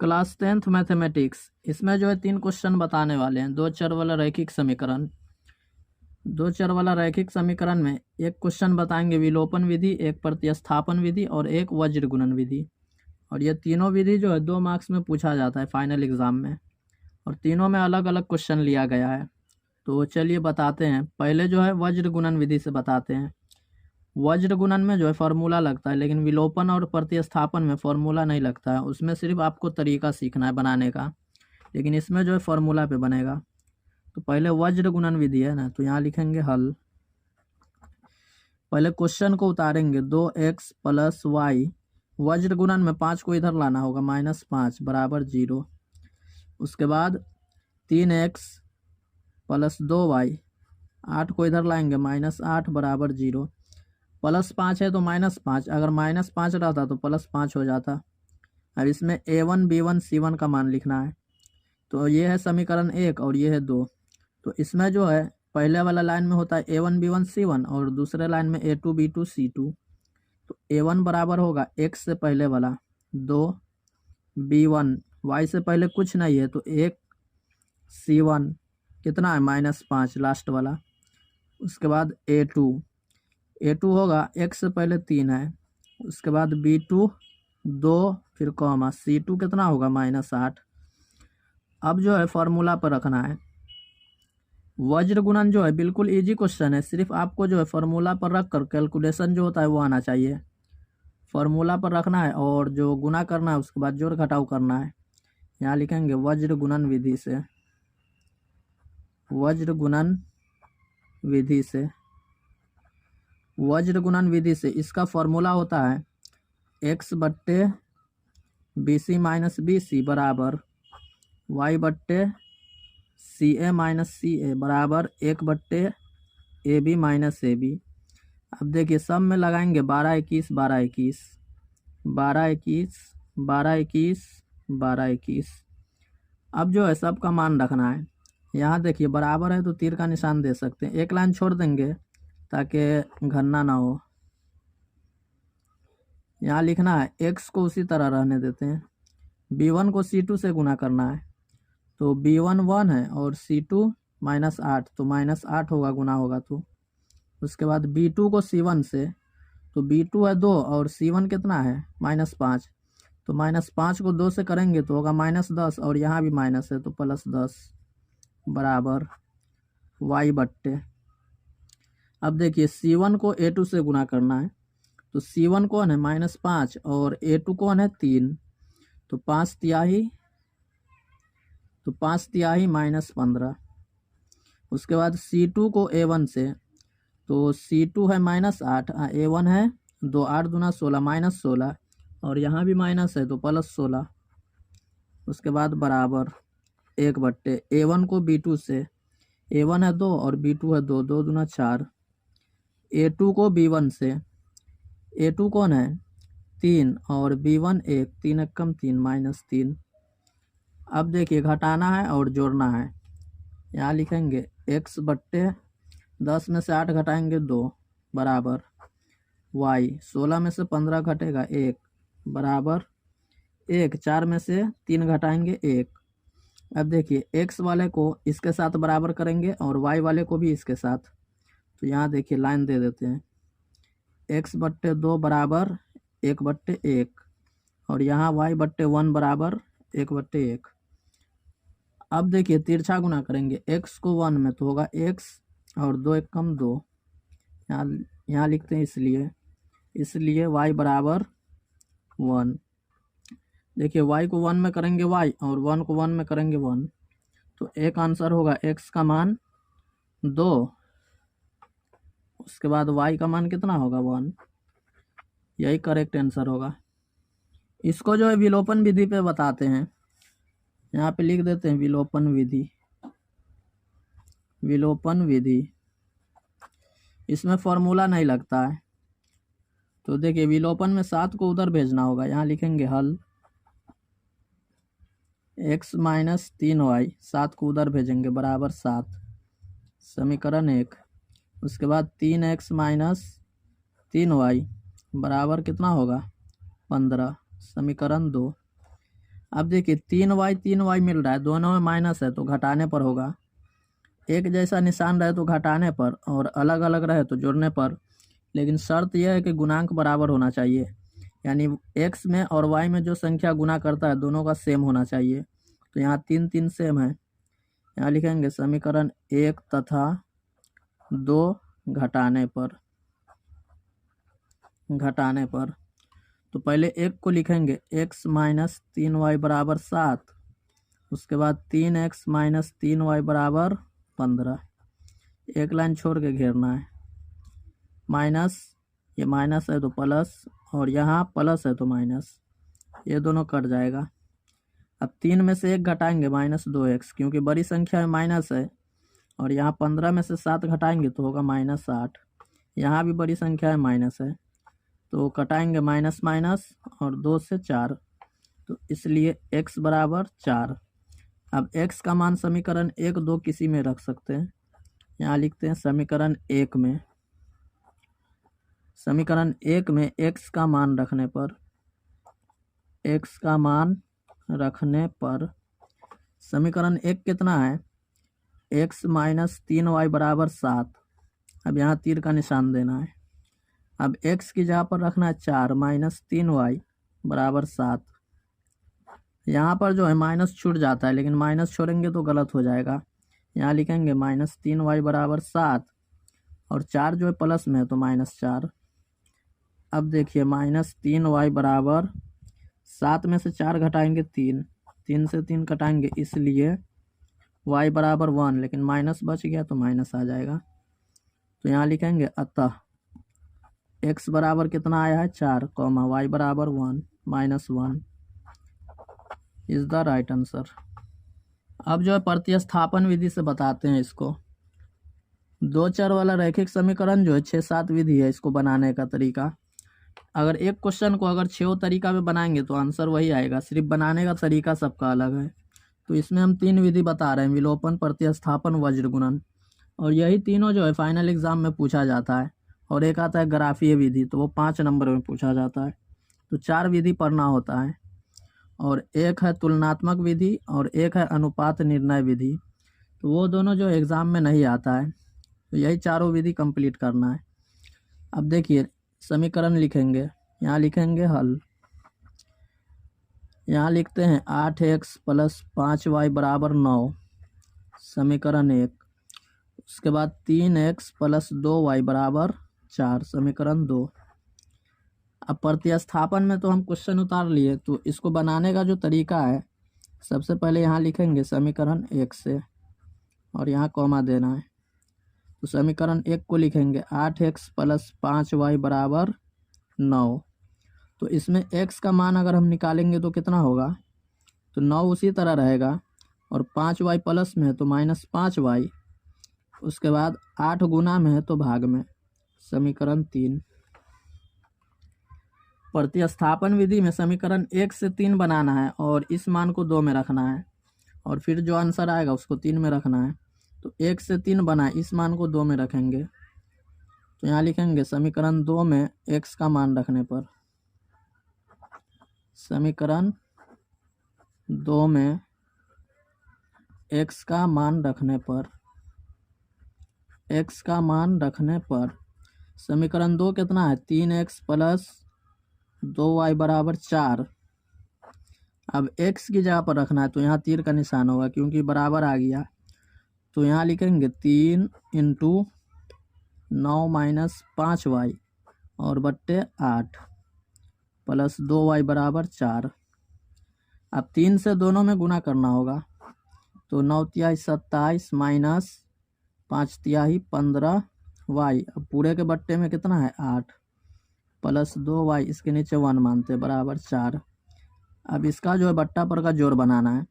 Class 10th mathematics. इसमें जो है 3 क्वेश्चन बताने वाले हैं। दो चर वाला रैखिक समीकरण में एक क्वेश्चन बताएंगे विलोपन विधि, एक प्रतिस्थापन विधि और एक वज्र गुणन विधि। और ये तीनों विधि जो है 2 मार्क्स में पूछा जाता है फाइनल एग्जाम में, और तीनों में अलग अलग क्वेश्चन लिया गया है। तो चलिए बताते हैं। पहले जो है वज्र गुणन विधि से बताते हैं। वज्र गुणन में जो है फार्मूला लगता है, लेकिन विलोपन और प्रतिस्थापन में फार्मूला नहीं लगता है। उसमें सिर्फ आपको तरीका सीखना है बनाने का, लेकिन इसमें जो है फार्मूला पे बनेगा। तो पहले वज्र गुणन विधि है ना, तो यहाँ लिखेंगे हल। पहले क्वेश्चन को उतारेंगे। 2x + y, वज्र गुणन में 5 को इधर लाना होगा, -5 बराबर 0। उसके बाद 3x + 2y, 8 को इधर लाएंगे, -8 बराबर 0। +5 है तो -5, अगर -5 रहता तो +5 हो जाता। अब इसमें a1 b1 c1 का मान लिखना है। तो ये है समीकरण 1 और ये है 2। तो इसमें जो है पहले वाला लाइन में होता है a1 b1 c1 और दूसरे लाइन में a2 b2 c2। तो a1 बराबर होगा x से पहले वाला 2, b1 y से पहले कुछ नहीं है तो 1, c1 कितना है -5 लास्ट वाला। उसके बाद a2 होगा x से पहले 3 है। उसके बाद b2 2, फिर कॉमा c2 कितना होगा -8। अब जो है फार्मूला पर रखना है। वज्र गुणन जो है बिल्कुल इजी क्वेश्चन है, सिर्फ आपको जो है फार्मूला पर रख कर कैलकुलेशन जो होता है वो आना चाहिए। फार्मूला पर रखना है और जो गुना करना है उसके बाद जोड़ घटाव करना है। यहाँ लिखेंगे वज्र गुणन विधि से, वज्र गुणन विधि से इसका फॉर्मूला होता है x/BC - BC बराबर y/CA - CA बराबर 1/AB - AB। अब देखिए सब में लगाएंगे 12 21 12 21 12 21 12 21 12 21। अब जो है सबका मान रखना है। यहाँ देखिए बराबर है तो तीर का निशान दे सकते हैं, एक लाइन छोड़ देंगे ताकि घनना ना हो। यहाँ लिखना है x को उसी तरह रहने देते हैं। b1 को c2 से गुना करना है, तो b1 1 है और c2 -8, तो -8 होगा, गुना होगा तो। उसके बाद b2 को c1 से, तो b2 है 2 और c1 कितना है -5, तो -5 को 2 से करेंगे तो होगा -10 और यहाँ भी माइनस है तो +10 बराबर y/। अब देखिए c1 को a2 से गुना करना है, तो c1 कौन है -5 और a2 कौन है 3, तो 5 तिहाई -15। उसके बाद c2 को a1 से, तो c2 है -8, a1 है 2, 8 दूना 16 -16 और यहाँ भी माइनस है तो +16। उसके बाद बराबर 1/। a1 को b2 से, a1 है 2 और b2 है 2, 2 दूना 4। a2 को b1 से, a2 कौन है 3 और b1 1, 3 एकम 3 -3। अब देखिए घटाना है और जोड़ना है। यहाँ लिखेंगे x/10 में से 8 घटाएंगे 2 बराबर y, 16 में से 15 घटेगा 1 बराबर 1, 4 में से 3 घटाएंगे 1। अब देखिए x वाले को इसके साथ बराबर करेंगे और y वाले को भी इसके साथ। तो यहाँ देखिए लाइन दे देते हैं, x/2 बराबर 1/1 और यहाँ y/1 बराबर 1/1। अब देखिए तिरछा गुना करेंगे, x को 1 में तो होगा x और 2 एकम 2, यहाँ लिखते हैं इसलिए y बराबर 1। देखिए y को 1 में करेंगे y और 1 को 1 में करेंगे 1, तो एक आंसर होगा x का मान 2। उसके बाद y का मान कितना होगा 1, यही करेक्ट आंसर होगा। इसको जो है विलोपन विधि पे बताते हैं। यहाँ पे लिख देते हैं विलोपन विधि। इसमें फॉर्मूला नहीं लगता है। तो देखिए विलोपन में 7 को उधर भेजना होगा, यहाँ लिखेंगे हल x - 3y, 7 को उधर भेजेंगे बराबर 7, समीकरण 1। उसके बाद 3x - 3y बराबर कितना होगा 15, समीकरण 2। अब देखिए 3y मिल रहा है, दोनों में माइनस है तो घटाने पर होगा। एक जैसा निशान रहे तो घटाने पर, और अलग अलग रहे तो जोड़ने पर। लेकिन शर्त यह है कि गुणांक बराबर होना चाहिए, यानी x में और y में जो संख्या गुना करता है दोनों का सेम होना चाहिए। तो यहाँ 3 3 सेम है। यहाँ लिखेंगे समीकरण 1 तथा 2 घटाने पर। तो पहले 1 को लिखेंगे x माइनस 3y बराबर 7, उसके बाद 3x माइनस 3y बराबर 15। एक लाइन छोड़ के घेरना है। माइनस, ये माइनस है तो प्लस, और यहाँ प्लस है तो माइनस, ये दोनों कट जाएगा। अब 3 में से 1 घटाएंगे -2x, क्योंकि बड़ी संख्या में माइनस है। और यहाँ 15 में से 7 घटाएंगे तो होगा -8। यहाँ भी बड़ी संख्या है माइनस है, तो कटाएंगे माइनस माइनस, और 2 से 4, तो इसलिए x बराबर 4। अब x का मान समीकरण 1 2 किसी में रख सकते हैं। यहाँ लिखते हैं समीकरण 1 में x का मान रखने पर समीकरण 1 कितना है, x माइनस 3y बराबर 7। अब यहाँ तीर का निशान देना है। अब x की जगह पर रखना है 4 माइनस 3y बराबर 7। यहाँ पर जो है माइनस छूट जाता है, लेकिन माइनस छोड़ेंगे तो गलत हो जाएगा। यहाँ लिखेंगे -3y बराबर 7, और 4 जो है प्लस में है तो -4। अब देखिए -3y बराबर 7 में से 4 घटाएंगे 3, 3 से 3 कटाएंगे, इसलिए y बराबर 1, लेकिन माइनस बच गया तो माइनस आ जाएगा। तो यहाँ लिखेंगे अतः x बराबर कितना आया है 4, y बराबर 1 -1 इज द राइट आंसर। अब जो है प्रतिस्थापन विधि से बताते हैं इसको। 2 चर वाला रैखिक समीकरण जो है 6-7 विधि है इसको बनाने का तरीका। अगर एक क्वेश्चन को अगर 6 तरीका में बनाएंगे तो आंसर वही आएगा, सिर्फ बनाने का तरीका सबका अलग है। तो इसमें हम 3 विधि बता रहे हैं, विलोपन, प्रतिस्थापन, वज्र गुणन, और यही तीनों जो है फाइनल एग्जाम में पूछा जाता है। और एक आता है ग्राफीय विधि, तो वो 5 नंबर में पूछा जाता है। तो 4 विधि पढ़ना होता है, और एक है तुलनात्मक विधि और एक है अनुपात निर्णय विधि। तो वो दोनों जो एग्ज़ाम में नहीं आता है, तो यही चारों विधि कंप्लीट करना है। अब देखिए समीकरण लिखेंगे, यहाँ लिखेंगे हल। यहाँ लिखते हैं 8x प्लस 5y बराबर 9, समीकरण 1। उसके बाद 3x प्लस 2y बराबर 4, समीकरण 2। अब प्रतिस्थापन में तो हम क्वेश्चन उतार लिए, तो इसको बनाने का जो तरीका है, सबसे पहले यहाँ लिखेंगे समीकरण 1 से, और यहाँ कॉमा देना है। तो समीकरण 1 को लिखेंगे 8x प्लस 5y बराबर 9। तो इसमें x का मान अगर हम निकालेंगे तो कितना होगा, तो 9 उसी तरह रहेगा, और 5y प्लस में है तो -5y, उसके बाद 8 गुना में है तो भाग में, समीकरण 3। प्रतिस्थापन विधि में समीकरण 1 से 3 बनाना है, और इस मान को 2 में रखना है, और फिर जो आंसर आएगा उसको 3 में रखना है। तो 1 से 3 बना, इस मान को 2 में रखेंगे। तो यहाँ लिखेंगे समीकरण 2 में x का मान रखने पर, समीकरण 2 में x का मान रखने पर समीकरण 2 कितना है, 3x प्लस 2y बराबर 4। अब x की जगह पर रखना है, तो यहाँ तीर का निशान होगा क्योंकि बराबर आ गया। तो यहाँ लिखेंगे 3 × 9 माइनस 5y और बट्टे 8 प्लस 2y बराबर 4। अब 3 से दोनों में गुना करना होगा, तो 9 तिहाई 27 माइनस 5 तिहाई 15y। अब पूरे के बट्टे में कितना है 8 प्लस 2y, इसके नीचे 1 मानते बराबर 4। अब इसका जो है बट्टा पर का जोड़ बनाना है,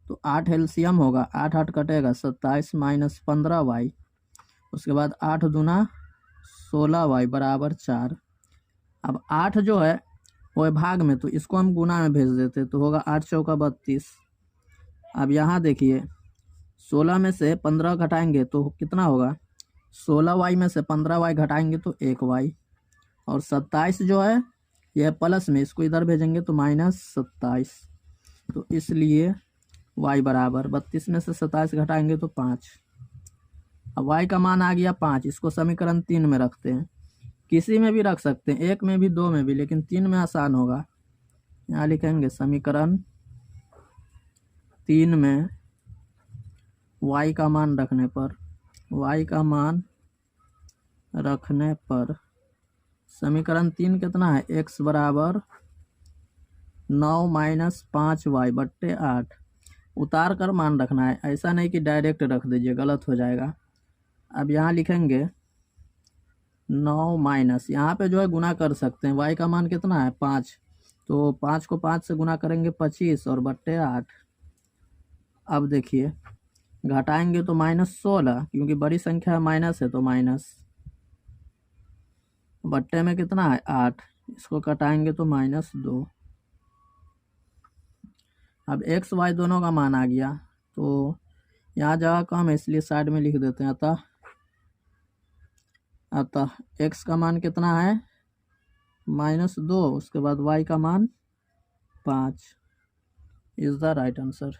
तो 8 एलसीएम होगा, 8 8 कटेगा 27 माइनस 15y, उसके बाद 8 दूना 16y बराबर 4। अब 8 जो है वो है भाग में, तो इसको हम गुना में भेज देते, तो होगा 8 चौका 32। अब यहाँ देखिए 16 में से 15 घटाएंगे तो कितना होगा, 16y में से 15y घटाएंगे तो 1y, और 27 जो है यह प्लस में, इसको इधर भेजेंगे तो -27। तो इसलिए y बराबर 32 में से 27 घटाएंगे तो 5। अब y का मान आ गया 5। इसको समीकरण 3 में रखते हैं, किसी में भी रख सकते हैं, 1 में भी 2 में भी, लेकिन 3 में आसान होगा। यहाँ लिखेंगे समीकरण 3 में y का मान रखने पर समीकरण 3 कितना है, x बराबर 9 माइनस 5y बट्टे 8। उतार कर मान रखना है, ऐसा नहीं कि डायरेक्ट रख दीजिए, गलत हो जाएगा। अब यहाँ लिखेंगे 9 माइनस, यहाँ पे जो है गुना कर सकते हैं, y का मान कितना है 5, तो 5 को 5 से गुना करेंगे 25 और बट्टे 8। अब देखिए घटाएंगे तो -16, क्योंकि बड़ी संख्या माइनस है तो माइनस, बट्टे में कितना है 8, इसको कटाएंगे तो -2। अब x y दोनों का मान आ गया, तो यहाँ जगह कम है इसलिए साइड में लिख देते हैं। अतः x का मान कितना है -2, उसके बाद y का मान 5 इज द राइट आंसर।